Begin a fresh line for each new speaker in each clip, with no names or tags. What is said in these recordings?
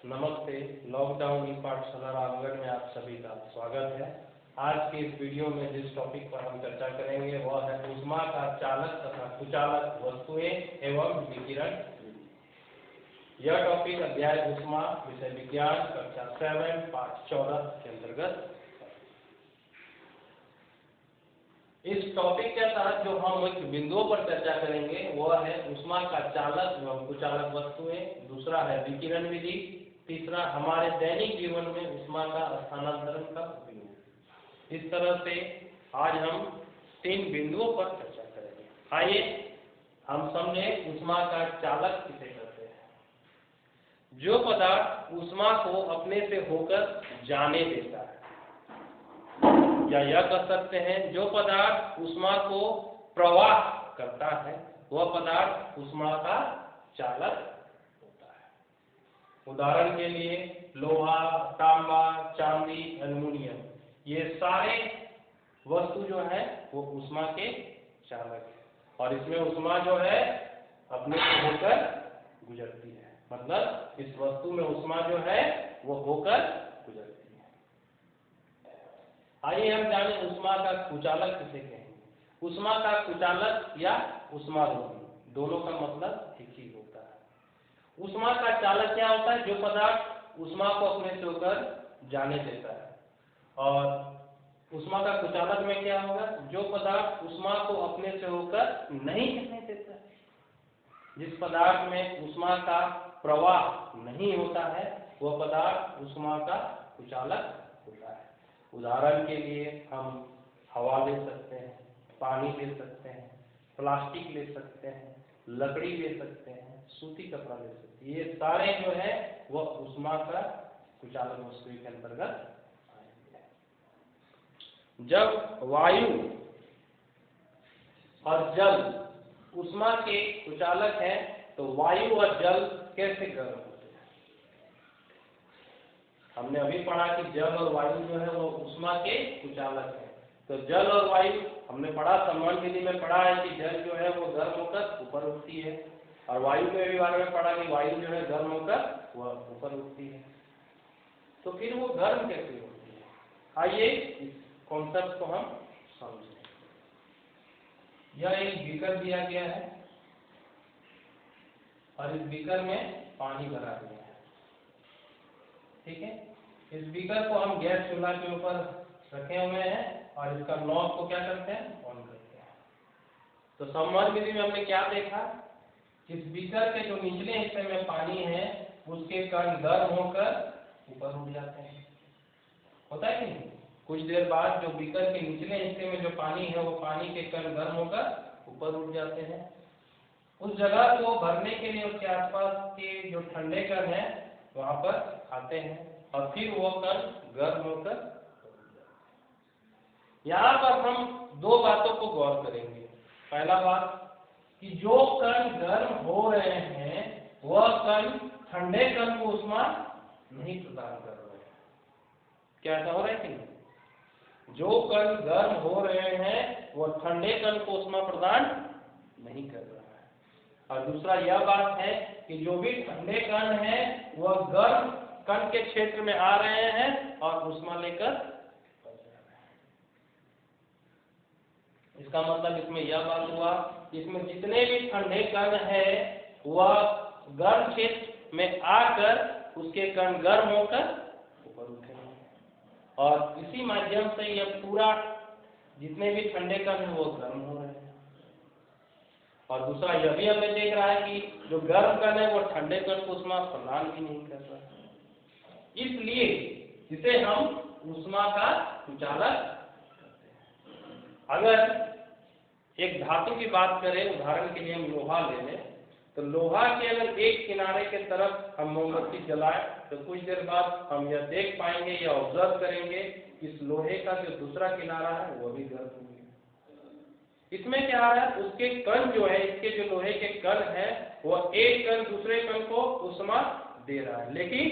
नमस्ते। लॉकडाउन ई पाठशाला रामगढ़ में आप सभी का स्वागत है। आज के इस वीडियो में जिस टॉपिक पर हम चर्चा करेंगे वह है ऊष्मा का चालक तथा कुचालक वस्तुएं एवं विकिरण। यह टॉपिक अध्याय ऊष्मा विषय विज्ञान कक्षा 7 पाठ 14 के अंतर्गत। इस टॉपिक के तहत जो हम एक बिंदुओं पर चर्चा करेंगे वह है ऊष्मा का चालक एवं कुचालक वस्तुएं, दूसरा है विकिरण विधि, तीसरा हमारे दैनिक जीवन में ऊष्मा का स्थानांतरण का उपयोग। इस तरह से आज हम 3 बिंदुओं पर चर्चा करेंगे। आइए हम समझे ऊष्मा का चालक किसे कहते हैं। जो पदार्थ ऊष्मा को अपने से होकर जाने देता है, या यह कह सकते हैं जो पदार्थ ऊष्मा को प्रवाह करता है वह पदार्थ ऊष्मा का चालक होता है। उदाहरण के लिए लोहा, तांबा, चांदी, एल्युमिनियम, ये सारे वस्तु जो है वो ऊष्मा के चालक है और इसमें ऊष्मा जो है अपने से होकर गुजरती है। मतलब इस वस्तु में ऊष्मा जो है वो होकर गुजरती है। आइए हम जाने ऊष्मा का कुचालक किसे कहेंगे। ऊष्मा का कुचालक या ऊष्मारोधी दोनों का मतलब एक ही होता है। ऊष्मा का चालक क्या होता है? जो पदार्थ ऊष्मा को अपने से होकर जाने देता है। और ऊष्मा का कुचालक में क्या होगा? जो पदार्थ ऊष्मा को अपने से होकर नहीं जाने देता है। जिस पदार्थ में ऊष्मा का प्रवाह नहीं होता है वह पदार्थ ऊष्मा का कुचालक होता है। उदाहरण के लिए हम हवा ले सकते हैं, पानी ले सकते हैं, प्लास्टिक ले सकते हैं, लकड़ी ले सकते हैं, सूती कपड़ा ले सकते हैं। ये सारे जो है वह ऊष्मा का कुचालक वस्तु के अंतर्गत आएंगे। जब वायु और जल ऊष्मा के कुचालक है तो वायु और जल कैसे गर्म होते हैं? हमने अभी पढ़ा कि जल और वायु जो है वो ऊष्मा के कुचालक है। तो जल और वायु हमने पढ़ा, सम्वहन विधि में पढ़ा है कि जल जो है वो गर्म होकर ऊपर उठती है और वायु के भी बारे में पढ़ा कि वायु जो है गर्म होकर वह ऊपर उठती है। तो फिर वो गर्म कैसे होती है? आइए इस कॉन्सेप्ट को हम समझें। यह एक बीकर दिया गया है और इस बीकर में पानी भरा गया है, ठीक है। इस बीकर को हम गैस चूल्हा के ऊपर रखे हुए हैं और इसका नॉब को क्या करते हैं? ऑन करते हैं। तो सम्वहन विधि में हमने क्या देखा? इस बीकर के जो निचले हिस्से में पानी है उसके कण गर्म होकर ऊपर उठ जाते हैं, होता है कि नहीं? कुछ देर बाद जो बीकर के निचले हिस्से में जो पानी है वो पानी के कण गर्म होकर ऊपर उठ जाते हैं। उस जगह को भरने के लिए उसके आसपास के जो ठंडे कण है वहां पर आते हैं और फिर वो कण गर्म होकर। यहाँ पर हम 2 बातों को गौर करेंगे। पहला बात कि जो कण गर्म हो रहे हैं वह कण ठंडे कण को ऊष्मा नहीं प्रदान कर रहे हैं। क्या ऐसा हो रहा है कि नहीं? जो कण गर्म हो रहे हैं वह ठंडे कण को ऊष्मा प्रदान नहीं कर रहा है। और दूसरा यह बात है कि जो भी ठंडे कण हैं वह गर्म कण के क्षेत्र में आ रहे हैं और ऊष्मा लेकर बच रहे हैं। इसका मतलब इसमें यह बात हुआ, इसमें जितने भी ठंडे कण हैं वह गर्म क्षेत्र में आकर उसके कण गर्म होकर ऊपर उठेंगे और इसी माध्यम से यह पूरा जितने भी ठंडे कण हैं वो गर्म हो रहे हैं। और दूसरा यह भी हमें देख रहा है कि जो गर्म कण है वो ठंडे कण को ऊष्मा प्रदान भी नहीं कर रहा है। इसलिए इसे हम ऊष्मा का कुचालक कहते हैं। अगर एक धातु की बात करें, उदाहरण के लिए हम लोहा ले लें, तो लोहा के अगर एक किनारे के तरफ हम मोमबत्ती जलाएं तो कुछ देर बाद हम यह देख पाएंगे या ऑब्जर्व करेंगे इस लोहे का जो दूसरा किनारा है वो भी गर्म हो गया। इसमें क्या है? उसके कण जो है, इसके जो लोहे के कण है वह एक कण दूसरे कण को ऊष्मा दे रहा है, लेकिन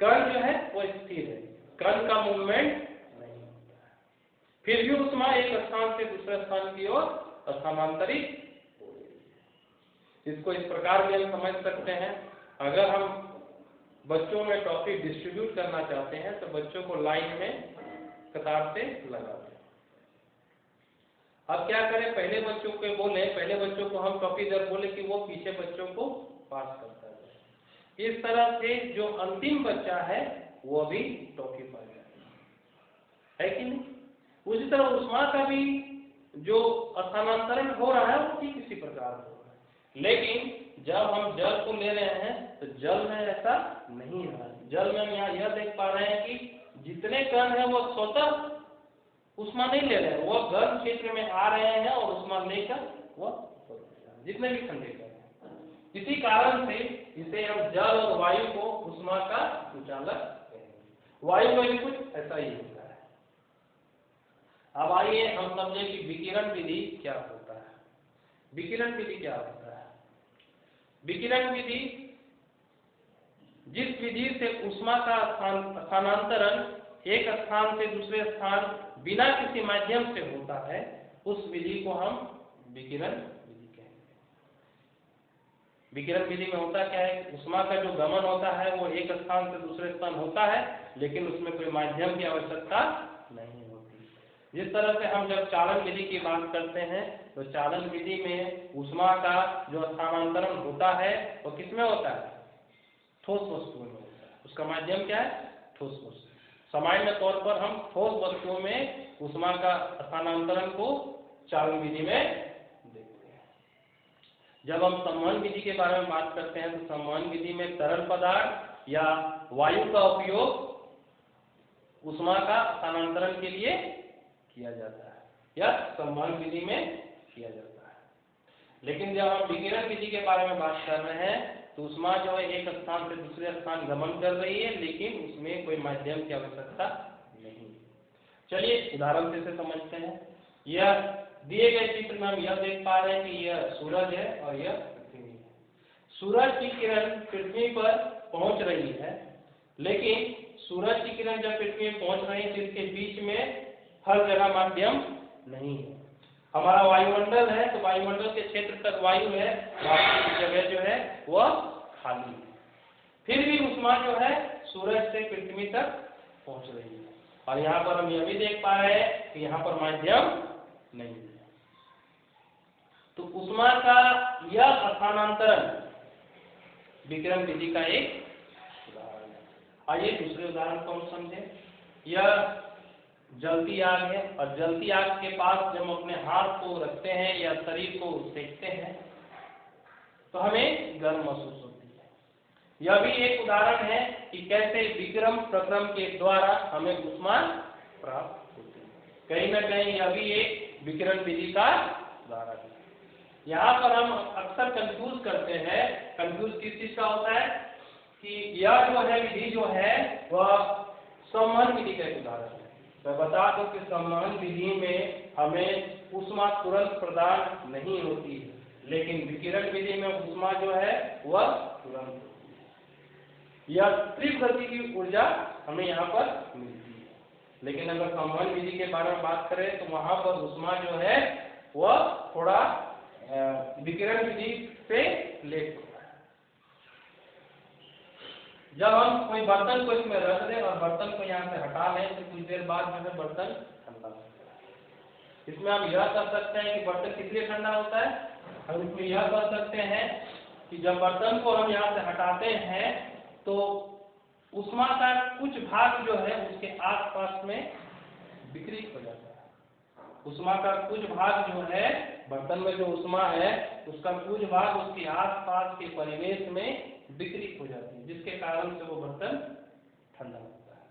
कण जो है वो स्थिर है, कण का मूवमेंट नहीं होता है। फिर भी ऊष्मा एक स्थान से दूसरे स्थान की ओर स्थानांतरित हो रही है। इसको इस प्रकार भी हम समझ सकते हैं, अगर हम 2 धातु को एक दूसरे से जोड़ते हैं तो 2 धातु में से एक धातु को हम लोहा कहते हैं, दूसरे धातु को हम लोहा कहते हैं। इसमें क्या है? उसके कण जो है वो स्थिर है, कण का मूवमेंट नहीं होता है। फिर भी ऊष्मा एक स्थान से दूसरे स्थान की ओर स्थानांतरित हो रही है। इसको इस प्रकार भी हम समझ सकते हैं, अगर हम बच्चों में टॉफी डिस्ट्रीब्यूट करना चाहते हैं तो बच्चों को लाइन में कतार से लगा दें। अब क्या करें, पहले बच्चों को बोले, पहले बच्चों को हम टॉफी दर बोले कि वो पीछे बच्चों को पास करता है। इस तरह से जो अंतिम बच्चा है वो भी टॉफी पा जाएगा, है कि नहीं। उसी तरह उष्मा का भी जो स्थानांतरण हो रहा है वो ठीक इसी प्रकार हो रहा है, लेकिन जब हम जल को ले रहे हैं तो जल में ऐसा नहीं रहा है। जल में हम यहाँ यह देख पा रहे हैं कि जितने कण हैं वो स्वतः उष्मा नहीं ले रहे हैं, वो गर्म क्षेत्र में आ रहे हैं और उष्मा लेकर वो जितने भी ठंडे कण हैं। इसी कारण से इसे हम जल और वायु को उष्मा का संचालक कहेंगे। वायु में भी कुछ ऐसा ही होता है। अब आइए हम समझें कि विकिरण विधि क्या होता है। विकिरण विधि क्या होता है? विकिरण विधि जिस विधि से उष्मा का स्थानांतरण एक स्थान से दूसरे स्थान बिना किसी माध्यम से होता है, उस विधि को हम विकिरण विधि कहेंगे। विकिरण विधि में होता क्या है, उष्मा का जो गमन होता है वो एक स्थान से दूसरे स्थान होता है, लेकिन उसमें कोई माध्यम की आवश्यकता नहीं होती। जिस तरह से हम जब चालन विधि की बात करते हैं तो चालन विधि में उष्मा का जो स्थानांतरण होता है वो किसमें होता है? ठोस वस्तुओं में होता है। उसका माध्यम क्या है? ठोस वस्तु। सामान्य तौर पर हम ठोस वस्तुओं में उष्मा का स्थानांतरण को चालन विधि में देखते हैं। जब हम संवहन विधि के बारे में बात करते हैं तो संवहन विधि में तरल पदार्थ या वायु का उपयोग उष्मा का स्थानांतरण के लिए किया जाता है या संवहन विधि में किया जाता है। लेकिन जब हम विकिरण विधि के बारे में बात कर रहे हैं तो उष्मा जो है एक स्थान से दूसरे स्थान गमन कर रही है, लेकिन उसमें कोई माध्यम की आवश्यकता नहीं। चलिए उदाहरण से इसे समझते हैं। यह दिए गए चित्र में हम यह देख पा रहे हैं कि यह सूरज है और यह पृथ्वी है। सूरज की किरण पृथ्वी पर पहुंच रही है, लेकिन सूरज की किरण जब पृथ्वी में पहुंच रही है तो इसके बीच में हर जगह माध्यम नहीं है। हमारा वायुमंडल है तो वायुमंडल के क्षेत्र तक वायु है, बाकी जगह जो है वह खाली है। फिर भी उष्मा जो है सूरज से पृथ्वी तक पहुंच रही है, और यहाँ पर हम यह भी देख पा रहे हैं कि यहाँ पर माध्यम नहीं है। तो उष्मा का यह स्थानांतरण विकिरण विधि का एक उदाहरण है। आइए दूसरे उदाहरण को हम समझें। यह जलती आग है और जलती आग के पास जब हम अपने हाथ को रखते हैं या शरीर को सेकते हैं तो हमें गर्म महसूस होती है। यह भी एक उदाहरण है कि कैसे विक्रम प्रक्रम के द्वारा हमें उष्मा प्राप्त होती है। कहीं न कहीं यह भी एक विकिरण विधि का उदाहरण है। यहाँ पर हम अक्सर कंफ्यूज करते हैं। कंफ्यूज किस चीज का होता है कि यह जो है विधि जो है वह संवहन विधि का एक उदाहरण है। मैं बता दूं कि संवहन विधि में हमें उष्मा तुरंत प्रदान नहीं होती है, लेकिन विकिरण विधि में उष्मा जो है वह तुरंत होती है। यह तीव्र गति की ऊर्जा हमें यहाँ पर मिलती है। लेकिन अगर संवहन विधि के बारे में बात करें तो वहाँ पर उष्मा जो है वह थोड़ा विकिरण विधि से लेट होता है। जब हम कोई बर्तन को इसमें रख दें और बर्तन को यहाँ से हटा लें तो कुछ देर बाद जो है बर्तन ठंडा होता है। इसमें हम यह कर सकते हैं कि बर्तन किस लिए ठंडा होता है। हम इसमें यह कर सकते हैं कि जब बर्तन को हम यहाँ से हटाते हैं तो उष्मा का कुछ भाग जो है उसके आसपास में विकृत हो जाता है। उष्मा का कुछ भाग जो है बर्तन में जो उष्मा है उसका कुछ भाग उसके आसपास के परिवेश में विकृत हो जाती है, जिसके कारण से वो बर्तन ठंडा होता है।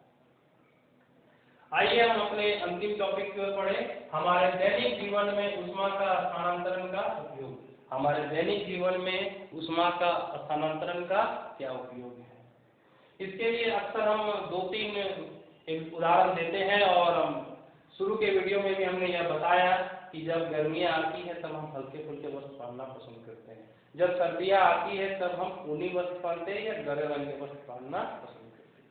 आइए हम अपने अंतिम टॉपिक की ओर बढ़े। हमारे दैनिक जीवन में उष्मा का स्थानांतरण का उपयोग। हमारे दैनिक जीवन में उष्मा का स्थानांतरण का क्या उपयोग है, इसके लिए अक्सर हम 2-3 उदाहरण देते हैं। और शुरू के वीडियो में भी हमने यह बताया कि जब गर्मियाँ आती है तब हम हल्के फुल्के वस्त्र पहनना पसंद करते हैं। जब सर्दियाँ आती है तब हम ऊनी वस्त्र पहनते हैं या गहरे रंग के वस्त्र पहनना पसंद करते हैं।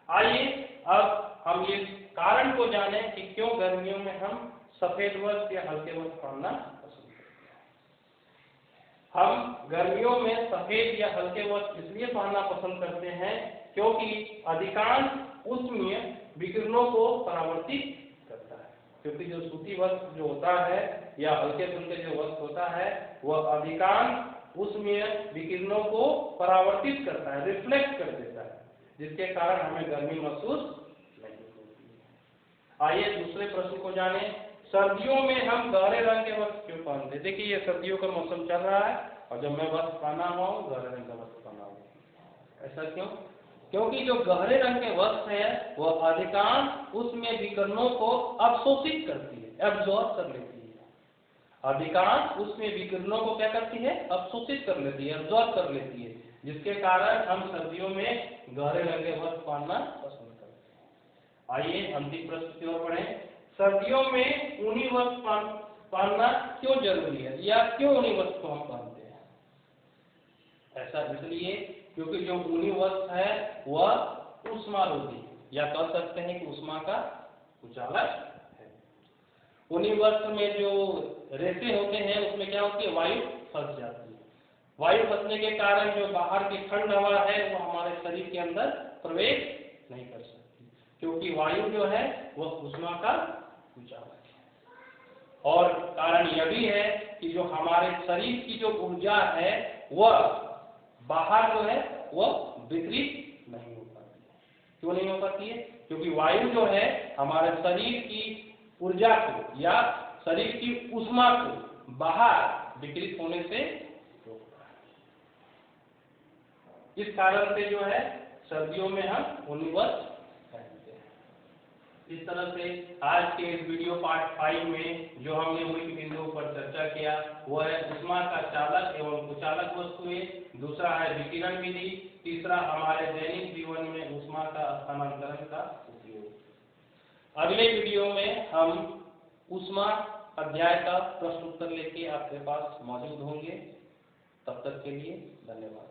आइए अब हम ये कारण को जानें कि क्यों गर्मियों में हम सफेद वस्त्र या हल्के वस्त्र पहनना पसंद करते हैं। हम गर्मियों में सफेद या हल्के वस्त्र इसलिए पहनना पसंद करते हैं क्योंकि अधिकांश ऊष्मीय विकिरणों को परावर्तित करता है। क्योंकि जो सूती वस्त्र जो होता है या हल्के फुल्के जो वस्त्र होता है वह अधिकांश ऊष्मीय विकिरणों को परावर्तित करता है, रिफ्लेक्ट कर देता है, जिसके कारण हमें गर्मी महसूस नहीं होती है। आइए दूसरे प्रश्न को जाने। सर्दियों में हम गहरे रंग के वस्त्र क्यों पहनते हैं? देखिए, ये सर्दियों का मौसम चल रहा है और जब मैं वस्त्र पहना हुआ हूँ, गहरे रंग का वस्त्र पहना हुआ हूँ। ऐसा क्यों? क्योंकि जो गहरे रंग के वस्त्र है वह अधिकांश ऊष्मीय विकिरणों को अवशोषित करती है, एब्जॉर्ब कर लेती है। अधिकांश ऊष्मीय विकिरणों को क्या करती है? अवशोषित कर लेती है, एब्जॉर्ब कर लेती है, जिसके कारण हम सर्दियों में गहरे रंग के वस्त्र पहनना पसंद करते हैं। आइए अंतिम प्रश्न की ओर बढ़ें। सर्दियों में ऊनी वस्त्र पहनना क्यों जरूरी है या क्यों ऊनी वस्त्र को हम पहनते हैं? ऐसा इसलिए क्योंकि जो ऊनी वस्त्र है वह ऊष्मारोधी या कह सकते हैं कि ऊष्मा का कुचालक है। ऊनी वस्त्र में जो रेशे होते हैं उसमें क्या होती है? वायु फंस जाती है। वायु फंसने के कारण जो बाहर की ठंड हवा है वो हमारे शरीर के अंदर प्रवेश नहीं कर सकती, क्योंकि वायु जो है वह ऊष्मा का कुचालक है। और कारण यह भी है कि जो हमारे शरीर की जो ऊर्जा है वह बाहर जो है वह वितरित नहीं हो पाती है। क्यों नहीं हो पाती है? क्योंकि वायु जो है हमारे शरीर की ऊर्जा को या शरीर की ऊष्मा को बाहर वितरित होने से रोकता है। इस कारण से जो है सर्दियों में हम ऊनी वस्त्र पहनते हैं। इस तरह से आज के इस वीडियो पार्ट 5 में जो हमने मुख्य बिंदुओं पर चर्चा किया वह है ऊष्मा का चालक एवं कुचालक वस्तुएं, दूसरा है विकिरण विधि, तीसरा हमारे दैनिक जीवन में ऊष्मा का स्थानांतरण का उपयोग। अगले वीडियो में हम ऊष्मा अध्याय का प्रश्न उत्तर लेके आपके पास मौजूद होंगे। तब तक के लिए धन्यवाद।